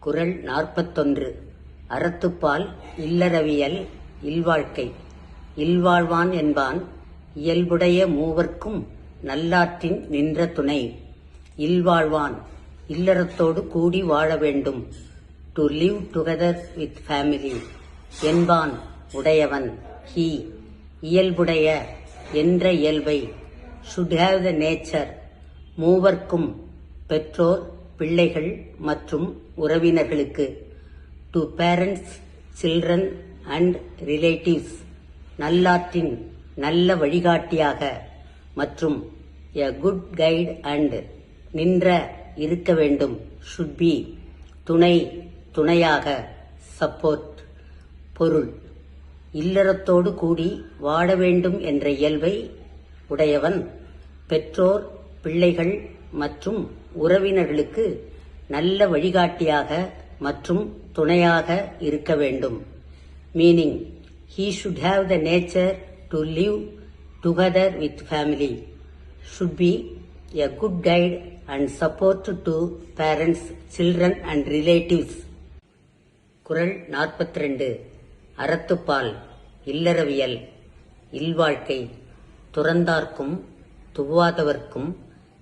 குறள் 41. அறத்துப்பால் இல்லறவியல் இல்வாழ்க்கை. இல்வாழ்வான் என்பான் இயல்புடைய மூவர்க்கும் நல்லாற்றின் நின்ற துணை. இல்வாழ்வான் இல்லறத்தோடு கூடி வாழ வேண்டும். To live together with family என்பான் உடையவன் ஹி இயல்புடைய என்ற இயல்பை. should have the nature மூவர்க்கும் பெற்றோர் பிள்ளைகள் மற்றும் உறவினர்களுக்கு. To parents children and relatives நல்லாற்றின் நல்ல வழிகாட்டியாக மற்றும் எ குட் கைட் அண்ட் நின்ற இருக்க வேண்டும். should be துணை துணையாக சப்போர்ட். பொருள் இல்லறத்தோடு கூடி வாழ வேண்டும் என்ற இயல்பை உடையவன் பெற்றோர் பிள்ளைகள் மற்றும் உறவினர்களுக்கு நல்ல வழிகாட்டியாக மற்றும் துணையாக இருக்க வேண்டும். Meaning he should have the nature to live together with family, should be a good guide and support to parents, children and relatives. குறள் 42. அறத்துப்பால் இல்லறவியல் இல்வாழ்க்கை. துறந்தார்க்கும் துவாதவர்க்கும்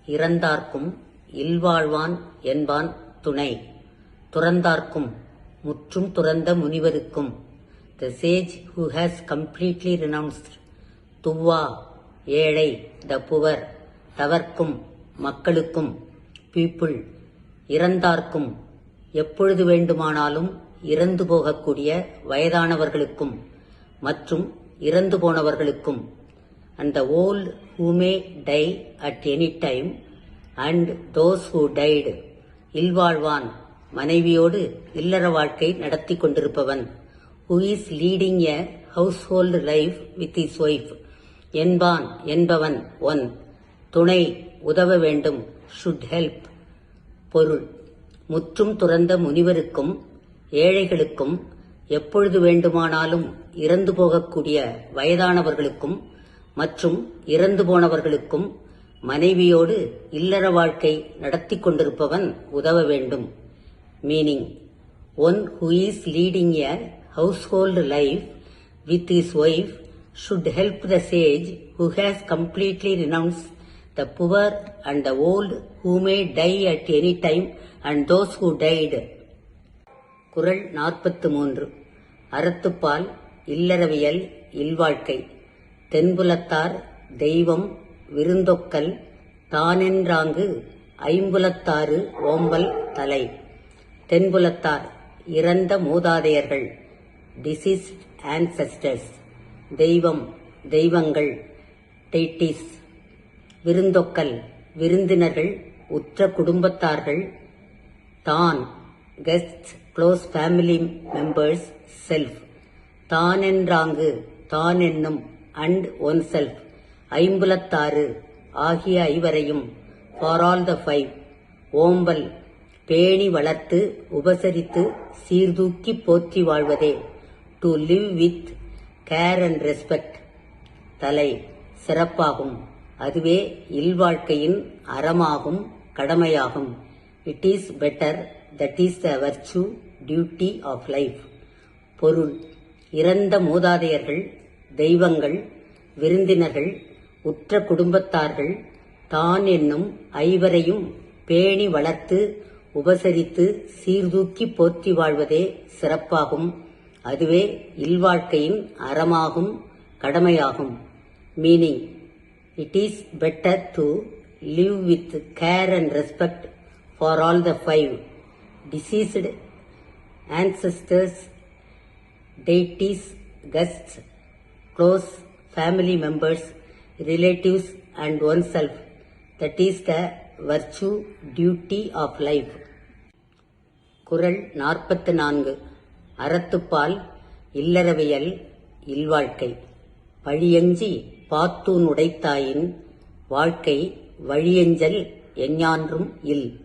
இறந்தார்க்கும் இல்வாழ்வான் என்பான் துணை. துறந்தார்க்கும் முற்றும் துறந்த முனிவருக்கும். The sage who has completely renounced. துவா ஏழை the poor. தவர்க்கும் மக்களுக்கும் people. இறந்தார்க்கும் எப்பொழுது வேண்டுமானாலும் இறந்து போகக்கூடிய வயதானவர்களுக்கும் மற்றும் இறந்து போனவர்களுக்கும். And the old who may die at any time and those who died. இல்வாழ்வான் மனைவியோடு இல்லற வாழ்க்கை நடத்தி கொண்டிருப்பவன். who is leading a household life with his wife. என்பான் என்பவன் ஒன். துணை உதவ வேண்டும் should help. பொருள் முற்றும் துறந்த முனிவருக்கும் ஏழைகளுக்கும் எப்பொழுது வேண்டுமானாலும் இறந்து போகக்கூடிய வயதானவர்களுக்கும் மற்றும் இறந்து போனவர்களுக்கும் மனைவியோடு இல்லற வாழ்க்கை நடத்தி கொண்டிருப்பவன் உதவ வேண்டும். Meaning one who is leading a household life with his wife should help the sage who has completely renounced the poor and the old who may die at any time and those who died. குறள் 43. அறத்துப்பால் இல்லறவியல் இல்வாழ்க்கை. தென்புலத்தார் தெய்வம் விருந்தொக்கல் தானென்றாங்கு ஐம்புலத்தாறு ஓம்பல் தலை. தென்புலத்தார் இறந்த மூதாதையர்கள் deceased ancestors. தெய்வம் தெய்வங்கள் deities. விருந்தொக்கல் விருந்தினர்கள் உற்ற குடும்பத்தார்கள். தான் guests close family members self. தானென்றாங்கு தான் என்னும் and oneself. ஐம்புலத்தாறு ஆகிய ஐவரையும் for all the five. ஓம்பல் பேணி வளர்த்து உபசரித்து சீர்தூக்கி போற்றி வாழ்வதே. to live with care and respect. தலை சிறப்பாகும் அதுவே இல்வாழ்க்கையின் அறமாகும் கடமையாகும். it is better, that is the virtue, duty of life. பொருள் இறந்த மூதாதையர்கள் தெய்வங்கள் விருந்தினர்கள் உற்ற குடும்பத்தார்கள் தான் என்னும் ஐவரையும் பேணி வளர்த்து உபசரித்து சீர்தூக்கி போற்றி வாழ்வதே சிறப்பாகும் அதுவே இல்வாழ்க்கையின் அறமாகும் கடமையாகும். Meaning it is better to live with care and respect for all the five. Deceased ancestors, deities, guests, close family members, relatives and oneself. That is the virtue, duty of life. குறள் 44. அறத்துப்பால் இல்லறவியல் இல்வாழ்க்கை. பழியஞ்சி பாத்தூன் உடைத்தாயின் வாழ்க்கை வழியஞ்சல் எஞ்ஞான்றும் இல்.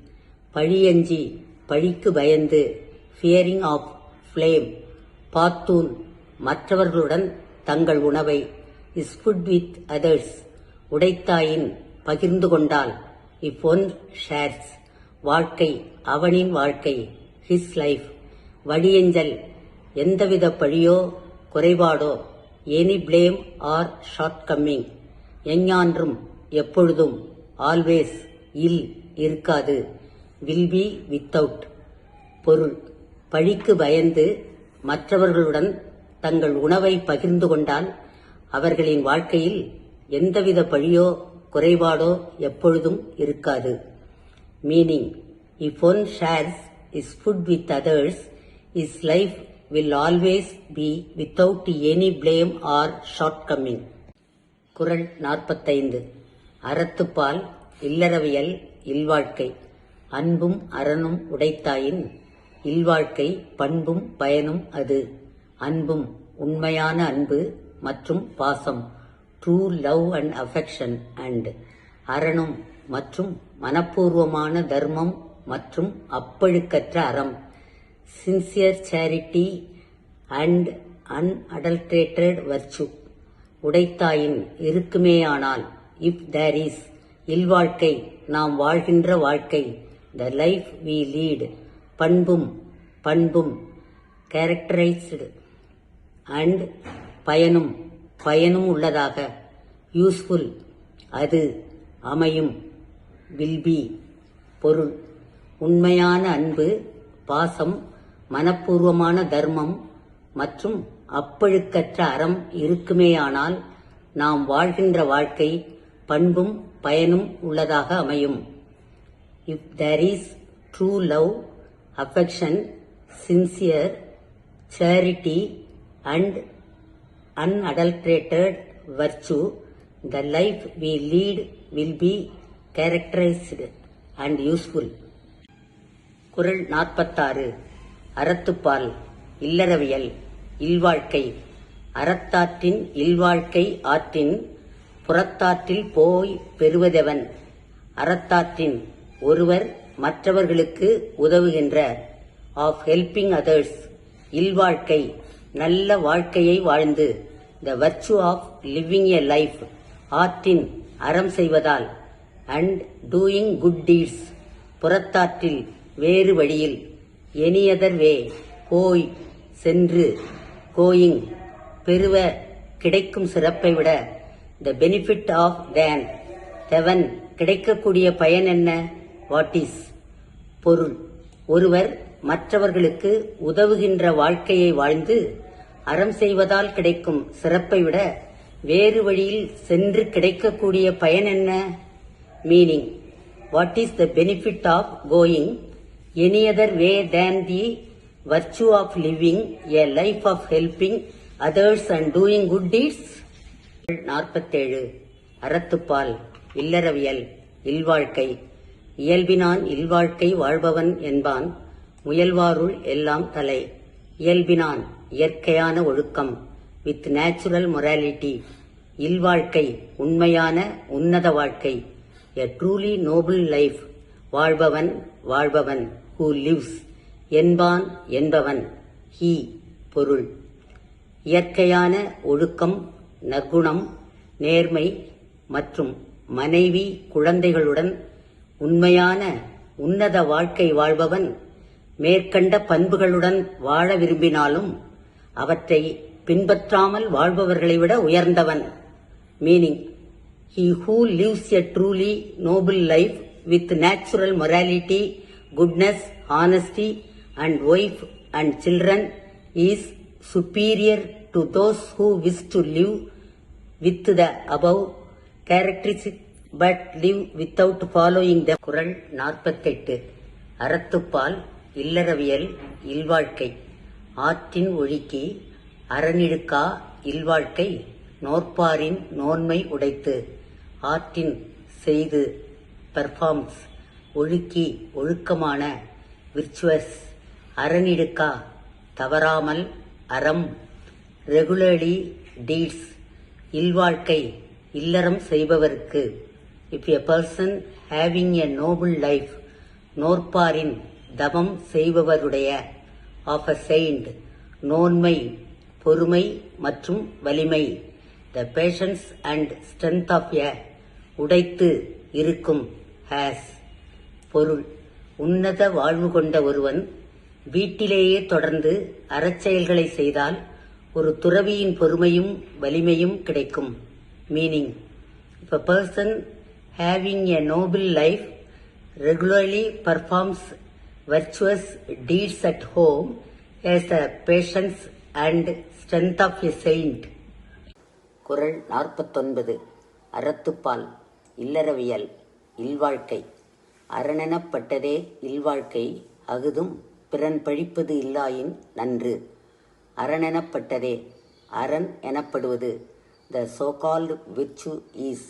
பழியஞ்சி பழிக்கு பயந்து fearing of flame. பாத்தூன் மற்றவர்களுடன் தங்கள் உணவை இஸ் ஃபுட் வித் அதர்ஸ் உடைத்தாயின் பகிர்ந்து கொண்டால் இஃப் ஒன் ஷேர்ஸ் வாழ்க்கை அவனின் வாழ்க்கை his life. வழியஞ்சல் எந்தவித பழியோ குறைபாடோ, any blame or shortcoming. எஞ்ஞான்றும் எப்பொழுதும், always இல் இருக்காது, will be without. பொருள்: பழிக்கு பயந்து மற்றவர்களுடன் தங்கள் உணவை பகிர்ந்து கொண்டால் அவர்களின் வாழ்க்கையில் எந்தவித பழியோ குறைபாடோ எப்பொழுதும் இருக்காது. Meaning: if one shares his food with others, his life will always be without any blame or shortcoming. குறள் 45. அறத்துப்பால் இல்லறவியல் இல்வாழ்க்கை. அன்பும் அறனும் உடைத்தாயின் இல்வாழ்க்கை பண்பும் பயனும் அது. அன்பும் உண்மையான அன்பு மற்றும் பாசம், true love and affection, and அறனும் மற்றும் மனப்பூர்வமான தர்மம் மற்றும் அப்பழுக்கற்ற அறம், sincere charity and unadulterated virtue. உடைத்தாயின் இருக்குமேயானால், இஃப் தேர் இஸ் இல்வாழ்க்கை நாம் வாழ்கின்ற வாழ்க்கை, த லைஃப் வி லீட் பண்பும் கேரக்டரைஸ்டு அண்ட் பயனும் உள்ளதாக, யூஸ்ஃபுல் அது அமையும், வில் பி. பொருள்: உண்மையான அன்பு, பாசம், மனப்பூர்வமான தர்மம் மற்றும் அப்பழுக்கற்ற அறம் இருக்குமேயானால் நாம் வாழ்கின்ற வாழ்க்கை பண்பும் பயனும் உள்ளதாக அமையும். If there is true love, affection, sincere charity and unadulterated virtue, the life we lead will be characterized and useful. குறள் 46. அறத்துப்பால் இல்லறவியல் இல்வாழ்க்கை. அறத்தாற்றின் இல்வாழ்க்கை ஆற்றின் புறத்தாற்றில் போய் பெறுவதெவன். அறத்தாற்றின் ஒருவர் மற்றவர்களுக்கு உதவுகின்ற, ஆஃப் ஹெல்பிங் அதர்ஸ் இல்வாழ்க்கை நல்ல வாழ்க்கையை வாழ்ந்து, the virtue of living a life ஆற்றின் அறம் செய்வதால், அண்ட் டூயிங் குட் டீட்ஸ் புறத்தாற்றில் வேறு வழியில், எனி அதர் வே போய் சென்று, கோயிங் பெறுவ கிடைக்கும் சிறப்பை விட, the benefit of then heaven கிடைக்கக்கூடிய பயன் என்ன, வாட் இஸ். பொருள்: ஒருவர் மற்றவர்களுக்கு உதவுகின்ற வாழ்க்கையை வாழ்ந்து அறம் செய்வதால் கிடைக்கும் சிறப்பை விட வேறு வழியில் சென்று கிடைக்கக்கூடிய பயன் என்ன. Meaning: what is the benefit of going any other way than the virtue of living a life of helping others and doing good deeds. 47. அறத்துப்பால் இல்லறவியல் இல்வாழ்க்கை. இயல்பினான் இல்வாழ்க்கை வாழ்பவன் என்பான், முயல்வாருள் எல்லாம் தலை. இயல்பினான் இயற்கையான ஒழுக்கம், வித் நேச்சுரல் மொராலிட்டி. இல்வாழ்க்கை உண்மையான உன்னத வாழ்க்கை, எ ட்ரூலி நோபிள் லைஃப். வாழ்பவன் ஹூ லிவ்ஸ். என்பவன் ஹீ. பொருள்: இயற்கையான ஒழுக்கம், நற்குணம், நேர்மை மற்றும் மனைவி குழந்தைகளுடன் உண்மையான உன்னத வாழ்க்கை வாழ்பவன் மேற்கண்ட பண்புகளுடன் வாழ விரும்பினாலும் அவற்றை பின்பற்றாமல் வாழ்பவர்களை விட உயர்ந்தவன். Meaning: he who lives a truly noble life with natural morality, goodness, honesty and wife and children is superior to those who wish to live with the above characteristics but live without following them. குறள் 48. அறத்துப்பால் இல்லறவியல் இல்வாழ்க்கை. ஆற்றின் ஒழுக்கி அறனிழுக்கா இல்வாழ்க்கை, நோற்பாரின் நோன்மை உடைத்து. ஆற்றின் செய்து, performs, ஒழுக்கி ஒழுக்கமான, virtuous. அறனிழுக்கா தவறாமல், அறம், ரெகுலர்லி, டீட்ஸ். இல்வாழ்க்கை இல்லறம் செய்பவருக்கு. If a person having a noble life, நோற்பாரின் தவம் செய்பவருடைய, of a saint, நோன்மை, பொறுமை மற்றும் வலிமை, the patience and strength of a, உடைத்து இருக்கும், has. பொருள்: உன்னத வாழ்வு கொண்ட ஒருவன் வீட்டிலேயே தொடர்ந்து அறச்செயல்களை செய்தால் ஒரு துறவியின் பொறுமையும் வலிமையும் கிடைக்கும். Meaning: if a person having a noble life regularly performs virtuous deeds at home has the patience and strength of a saint. குறள் 49. அறத்துப்பால் இல்லறவியல் இல்வாழ்க்கை. அறனெனப்பட்டதே இல்வாழ்க்கை அகுதும் பிறன் பழிப்பது இல்லாயின் நன்று. அறனெனப்பட்டதே அரண் எனப்படுவது த சோகால்டு விர்ச்சு ஈஸ்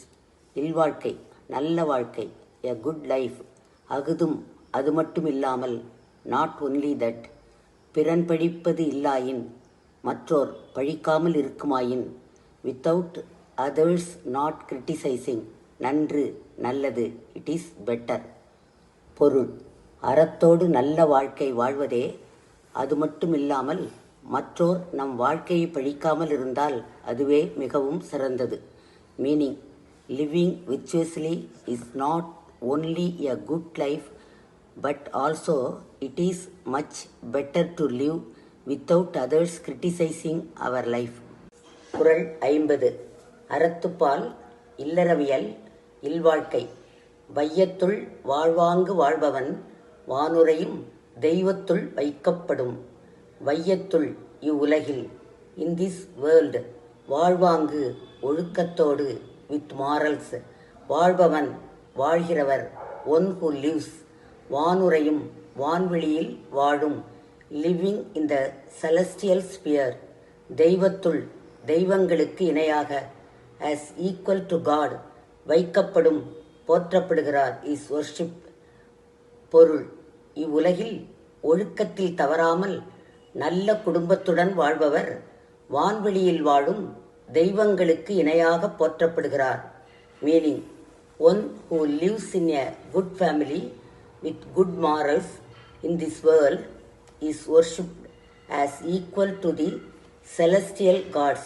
இல்வாழ்க்கை நல்ல வாழ்க்கை எ குட் லைஃப் அகுதும் அது மட்டும் இல்லாமல் நாட் ஒன்லி தட் பிறன் பழிப்பது இல்லாயின் மற்றோர் பழிக்காமல் இருக்குமாயின் வித்தவுட் அதர்ஸ் நாட் கிரிட்டிசைசிங் நன்று நல்லது இட் இஸ் பெட்டர். பொருள்: அறத்தோடு நல்ல வாழ்க்கை வாழ்வதே அது மட்டுமில்லாமல் மற்றோர் நம் வாழ்க்கையை பழிக்காமல் இருந்தால் அதுவே மிகவும் சிறந்தது. Meaning: living virtuously is not only a good life but also it is much better to live without others criticizing our life. குறள் 50. அறத்துப்பால் இல்லறவியல் இல்வாழ்க்கை. வையத்துள் வாழ்வாங்கு வாழ்பவன் வானுரையும் தெய்வத்துள் வைக்கப்படும். வையத்துள் இவ்வுலகில் இன் திஸ் வேர்ல்டு வாழ்வாங்கு ஒழுக்கத்தோடு வித் மாரல்ஸ் வாழ்பவன் வாழ்கிறவர் ஒன் ஹூ லிவ்ஸ் வானுரையும் வான்வெளியில் வாழும் living in the celestial sphere தெய்வத்துள் தெய்வங்களுக்கு இணையாக as equal to God வைக்கப்படும் போற்றப்படுகிறார் இஸ் வொர்ஷிப். பொருள்: இவ்வுலகில் ஒழுக்கத்தில் தவறாமல் நல்ல குடும்பத்துடன் வாழ்பவர் வான்வெளியில் வாழும் தெய்வங்களுக்கு இணையாக போற்றப்படுகிறார். Meaning: one who lives in a good family with good morals in this world is worshipped as equal to the celestial gods.